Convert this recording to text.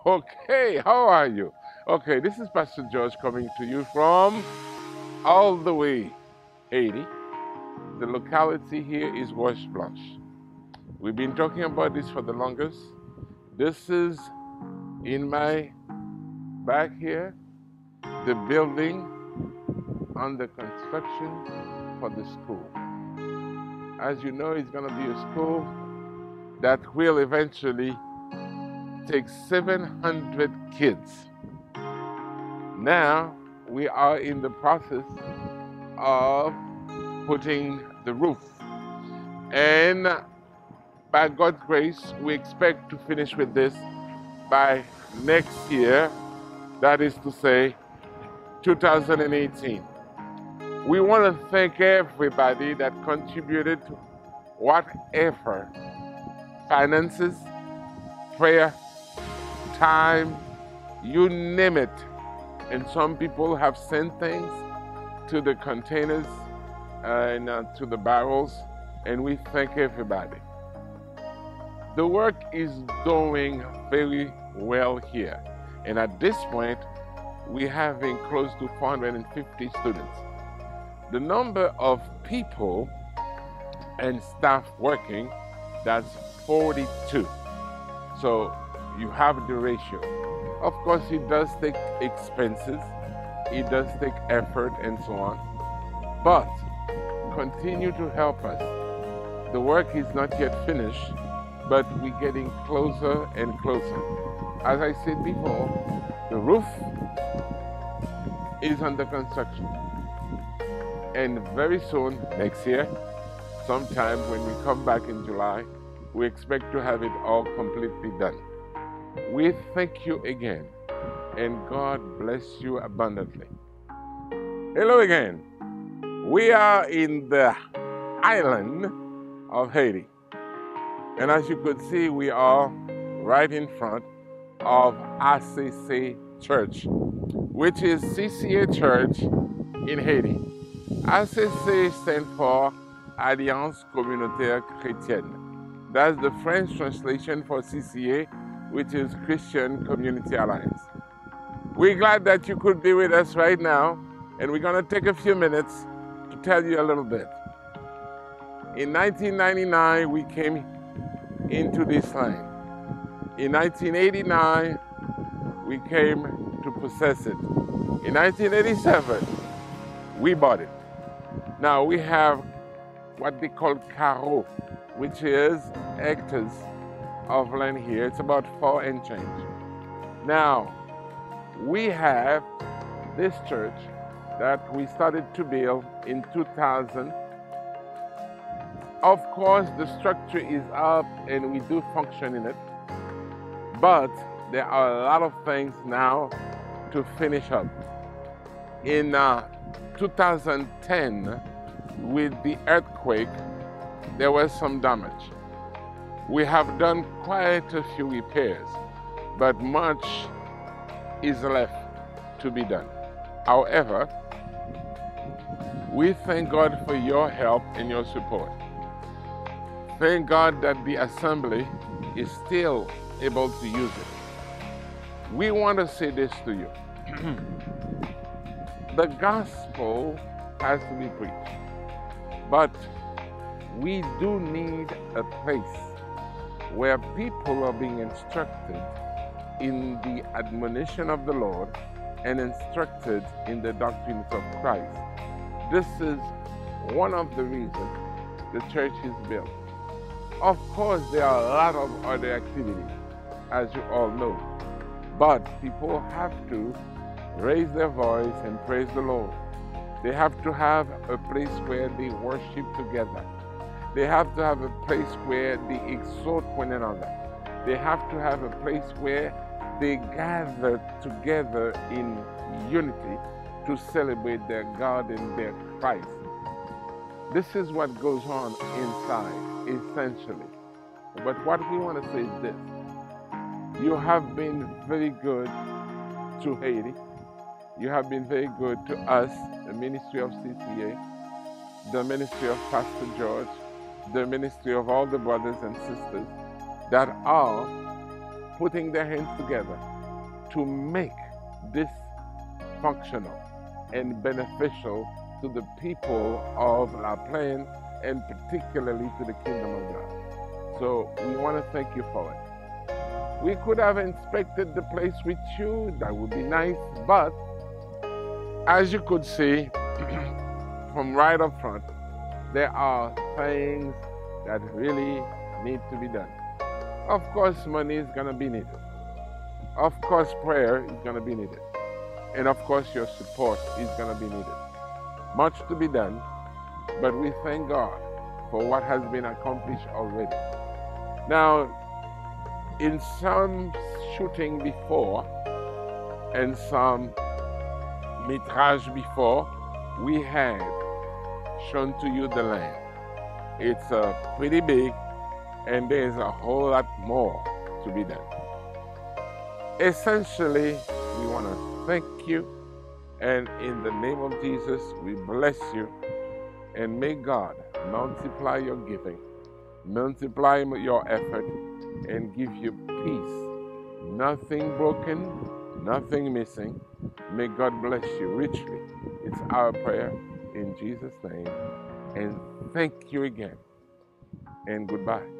Okay, how are you? Okay, this is Pastor George coming to you from all the way Haiti. The locality here is Roche Blanche. We've been talking about this for the longest. This is in my back here, the building under construction for the school. As you know, it's going to be a school that will eventually take 700 kids. Now we are in the process of putting the roof, and by God's grace we expect to finish with this by next year, that is to say 2018. We want to thank everybody that contributed to whatever, finances, prayer, time, you name it. And some people have sent things to the containers and to the barrels, and we thank everybody. The work is going very well here, and at this point we're having close to 450 students. The number of people and staff working, that's 42. So you have the ratio. Of course, it does take expenses, it does take effort and so on, but continue to help us. The work is not yet finished, but we're getting closer and closer. As I said before, the roof is under construction. And very soon, next year, sometime when we come back in July, we expect to have it all completely done. We thank you again, and God bless you abundantly. Hello again. We are in the island of Haiti. And as you could see, we are right in front of ACC Church, which is CCA Church in Haiti. ACC stands for Alliance Communauté Chrétienne. That's the French translation for CCA, which is Christian Community Alliance. We're glad that you could be with us right now, and we're going to take a few minutes to tell you a little bit. In 1999, we came into this land. In 1989, we came to possess it. In 1987, we bought it. Now we have what they call carreau, which is hectares of land here. It's about 4 and change. Now, we have this church that we started to build in 2000. Of course, the structure is up and we do function in it, but there are a lot of things now to finish up. In 2010, with the earthquake, there was some damage. We have done quite a few repairs, but much is left to be done. However, we thank God for your help and your support. Thank God that the assembly is still able to use it. We want to say this to you. The gospel has to be preached, but we do need a place where people are being instructed in the admonition of the Lord and instructed in the doctrines of Christ. This is one of the reasons the church is built. Of course, there are a lot of other activities, as you all know, but people have to raise their voice and praise the Lord. They have to have a place where they worship together. They have to have a place where they exhort one another. They have to have a place where they gather together in unity to celebrate their God and their Christ. This is what goes on inside, essentially. But what we want to say is this. You have been very good to Haiti. You have been very good to us, the ministry of CCA, the ministry of Pastor George, the ministry of all the brothers and sisters that are putting their hands together to make this functional and beneficial to the people of La Plaine and particularly to the kingdom of God. So we want to thank you for it. We could have inspected the place with you, that would be nice, but as you could see from right up front, there are things that really need to be done. Of course, money is going to be needed. Of course, prayer is going to be needed. And of course, your support is going to be needed. Much to be done, but we thank God for what has been accomplished already. Now, in some shooting before and some metrage before, we had shown to you the land. It's pretty big, and there's a whole lot more to be done. Essentially, we want to thank you, and in the name of Jesus, we bless you, and may God multiply your giving, multiply your effort, and give you peace. Nothing broken, nothing missing. May God bless you richly. It's our prayer in Jesus' name, and thank you again, and goodbye.